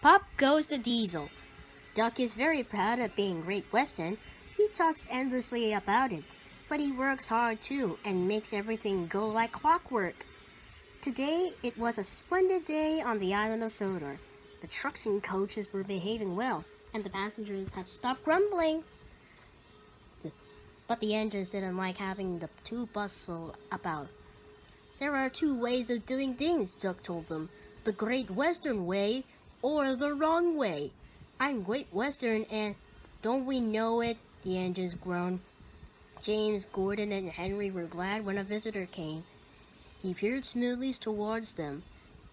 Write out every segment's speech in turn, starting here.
Pop goes the Diesel. Duck is very proud of being Great Western. He talks endlessly about it, but he works hard too and makes everything go like clockwork. Today, it was a splendid day on the island of Sodor. The trucks and coaches were behaving well, and the passengers had stopped grumbling. But the engines didn't like having the two bustle about. There are two ways of doing things, Duck told them. The Great Western way or the wrong way. I'm Great Western and don't we know it? The engines groaned. James, Gordon, and Henry were glad when a visitor came. He peered smoothly towards them.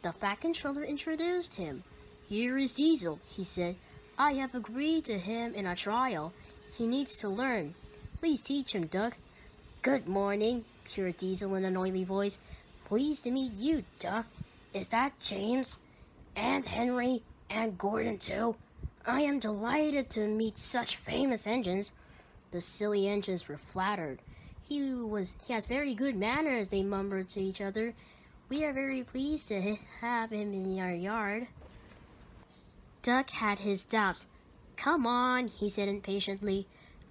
The fat controller introduced him. Here is Diesel, he said. I have agreed to him in a trial. He needs to learn. Please teach him, Duck. Good morning, purred Diesel in an oily voice. Pleased to meet you, Duck. Is that James? And Henry? And Gordon, too? I am delighted to meet such famous engines. The silly engines were flattered. He has very good manners, they murmured to each other. We are very pleased to have him in our yard. Duck had his doubts. Come on, he said impatiently.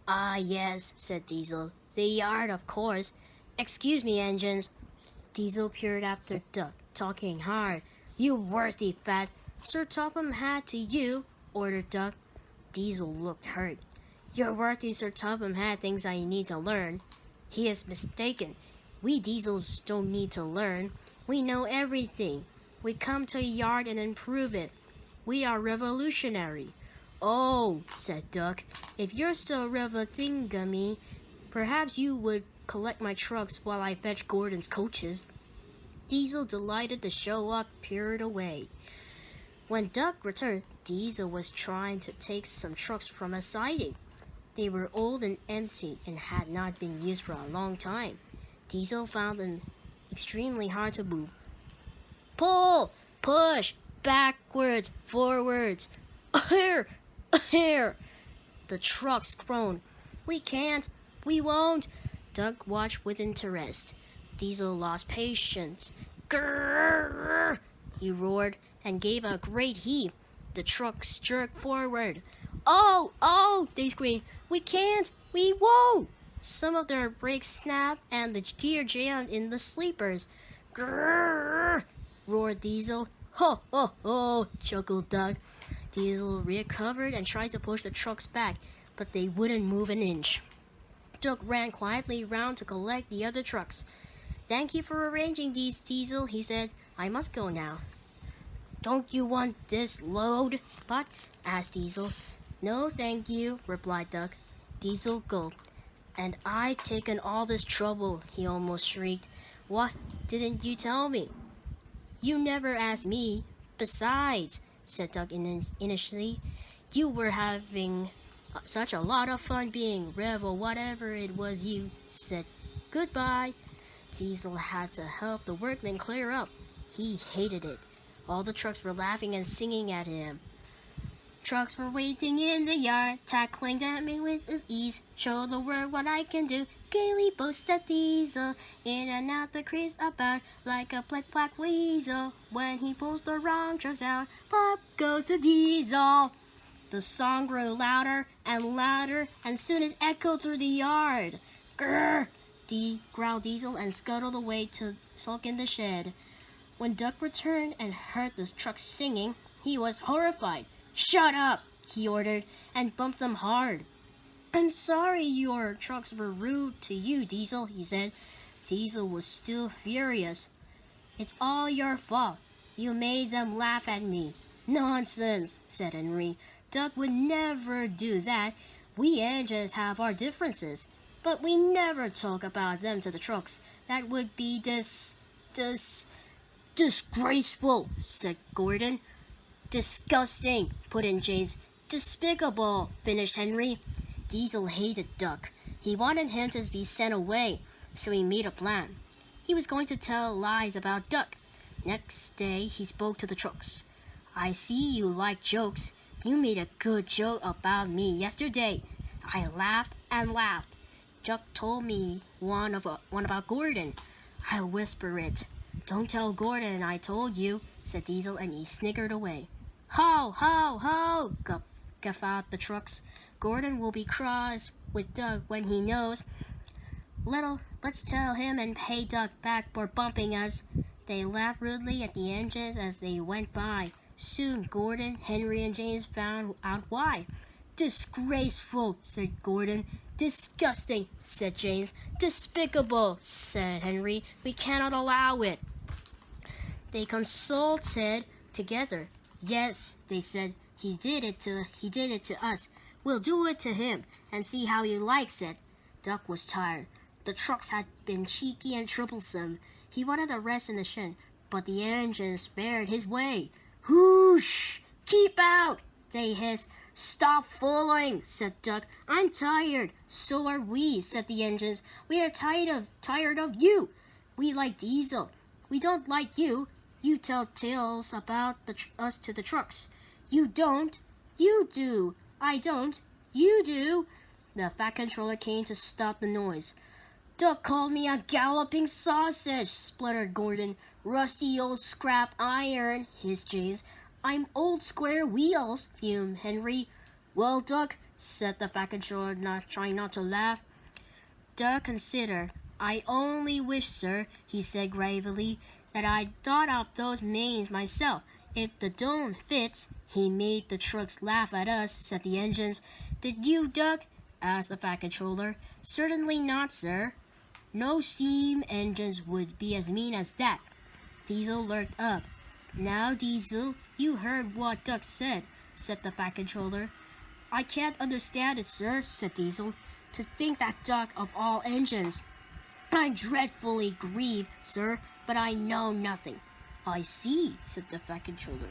Ah, yes, said Diesel. The yard, of course. Excuse me, engines. Diesel peered after Duck, talking hard. You worthy fat. Sir Topham Hatt to you, ordered Duck. Diesel looked hurt. Your worthy Sir Topham Hatt thinks I need to learn. He is mistaken. We Diesels don't need to learn. We know everything. We come to a yard and improve it. We are revolutionary. Oh, said Duck, if you're so revolutionary, perhaps you would collect my trucks while I fetch Gordon's coaches. Diesel, delighted to show up, peered away. When Duck returned, Diesel was trying to take some trucks from a siding. They were old and empty and had not been used for a long time. Diesel found them extremely hard to move. Pull! Push! Backwards! Forwards! Here! Here! The trucks groaned. We can't! We won't! Duck watched with interest. Diesel lost patience. Grrr! He roared and gave a great heave. The trucks jerked forward. Oh! Oh! They screamed. We can't! We won't! Some of their brakes snapped and the gear jammed in the sleepers. Grrr! Roared Diesel. Ho! Ho! Ho! Chuckled Duck. Diesel recovered and tried to push the trucks back, but they wouldn't move an inch. Duck ran quietly round to collect the other trucks. Thank you for arranging these, Diesel, he said. I must go now. Don't you want this load, Buck? Asked Diesel. No, thank you, replied Duck. Diesel gulped. And I've taken all this trouble, he almost shrieked. What didn't you tell me? You never asked me. Besides, said Duck initially, you were having such a lot of fun being Rev or whatever it was you said. Goodbye. Diesel had to help the workmen clear up. He hated it. All the trucks were laughing and singing at him. Trucks were waiting in the yard, tackling at me with ease. Show the world what I can do, gaily boasted Diesel. In and out the crease about, like a black weasel. When he pulls the wrong trucks out, pop goes the Diesel. The song grew louder and louder, and soon it echoed through the yard. Grrr! Growled Diesel and scuttled away to sulk in the shed. When Duck returned and heard the trucks singing, he was horrified. Shut up, he ordered, and bumped them hard. I'm sorry your trucks were rude to you, Diesel, he said. Diesel was still furious. It's all your fault. You made them laugh at me. Nonsense, said Henry. Duck would never do that. We engines have our differences, but we never talk about them to the trucks. That would be disgraceful, said Gordon. Disgusting, put in James. Despicable, finished Henry. Diesel hated Duck. He wanted him to be sent away, so he made a plan. He was going to tell lies about Duck. Next day, he spoke to the trucks. I see you like jokes. You made a good joke about me yesterday. I laughed and laughed. Duck told me one about Gordon. I'll whisper it. Don't tell Gordon I told you, said Diesel, and he snickered away. Ho, ho, ho, guffawed the trucks. Gordon will be cross with Doug when he knows. Let's tell him and pay Doug back for bumping us. They laughed rudely at the engines as they went by. Soon Gordon, Henry, and James found out why. Disgraceful, said Gordon. Disgusting, said James. Despicable, said Henry. We cannot allow it. They consulted together. Yes, they said, he did it to us. We'll do it to him and see how he likes it. Duck was tired. The trucks had been cheeky and troublesome. He wanted a rest in the shed, but the engines barred his way. Whoosh! Keep out! They hissed. Stop fooling, said Duck. I'm tired. So are we, said the engines. We are tired of you. We like Diesel. We don't like you. You tell tales about us to the trucks. You don't. You do. I don't. You do. The Fat Controller came to stop the noise. Duck called me a galloping sausage, spluttered Gordon. Rusty old scrap iron, hissed James. I'm old square wheels, fumed Henry. Well, Duck, said the Fat Controller, trying not to laugh. Duck considered. I only wish, sir, he said gravely, that I'd thought of those names myself. If the dome fits, he made the trucks laugh at us, said the engines. Did you, Duck? Asked the Fat Controller. Certainly not, sir. No steam engines would be as mean as that. Diesel lurked up. Now, Diesel, you heard what Duck said, said the Fat Controller. I can't understand it, sir, said Diesel. To think that Duck of all engines. I'm dreadfully grieved, sir, but I know nothing. I see, said the Fat Controller.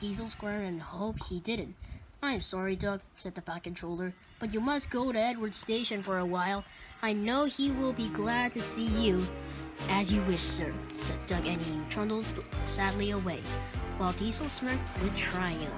Diesel squared and hoped he didn't. I'm sorry, Doug, said the Fat Controller, but you must go to Edward's station for a while. I know he will be glad to see you. As you wish, sir, said Doug, and he trundled sadly away, while Diesel smirked with triumph.